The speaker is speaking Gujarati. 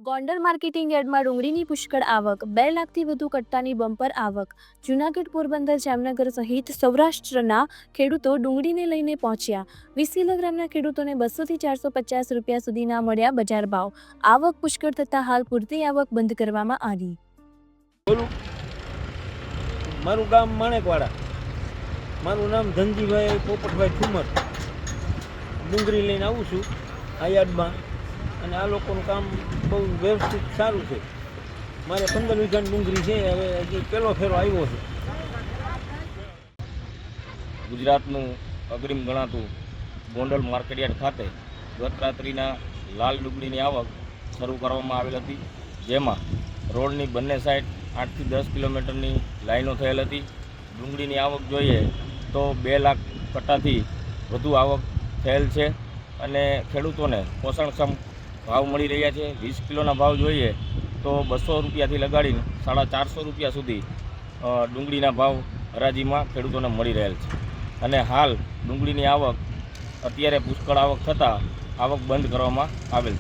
ગોંડલ માર્કેટિંગ યાર્ડમાં ડુંગળીની પુષ્કળ આવક, 2 લાખથી વધુ કટ્ટાની બમ્પર આવક. જૂનાગઢ, પોરબંદર, જામનગર સહિત સૌરાષ્ટ્રના ખેડૂતો ડુંગળીને લઈને પહોંચ્યા. 20 કિલોગ્રામના ખેડૂતોને 200 થી 450 રૂપિયા સુધીના મળ્યા બજાર ભાવ. આવક પુષ્કળ થતાં હાલ પૂરતી આવક બંધ કરવામાં આવી. મારું ગામ માણેકવાડા, મારું નામ ધનજીભાઈ પોપટભાઈ ઠુમર. ડુંગળી લઈને આવું છું આ યાર્ડમાં, અને આ લોકોનું કામ બહુ વ્યવસ્થિત સારું છે. મારે 15 વીઘાની ડુંગળી છે, હવે હજી પહેલો ફેરો આવ્યો છે. ગુજરાતનું અગ્રીમ ગણાતું ગોંડલ માર્કેટયાર્ડ ખાતે ગત રાત્રિના લાલ ડુંગળીની આવક શરૂ કરવામાં આવેલ હતી, જેમાં રોડની બંને સાઈડ 8 થી 10 કિલોમીટરની લાઈનો થયેલ હતી. ડુંગળીની આવક જોઈએ તો 2 લાખ કટ્ટાથી વધુ આવક થયેલ છે અને ખેડૂતોને પોષણક્ષમ ભાવ મળી રહ્યા છે. 20 કિલોના ભાવ જોઈએ તો 200 રૂપિયાથી લગાડીને 450 રૂપિયા સુધી ડુંગળીના ભાવ હરાજીમાં ખેડૂતોને મળી રહેલ છે. અને હાલ ડુંગળીની આવક અત્યારે પુષ્કળ આવક થતાં આવક બંધ કરવામાં આવેલ છે.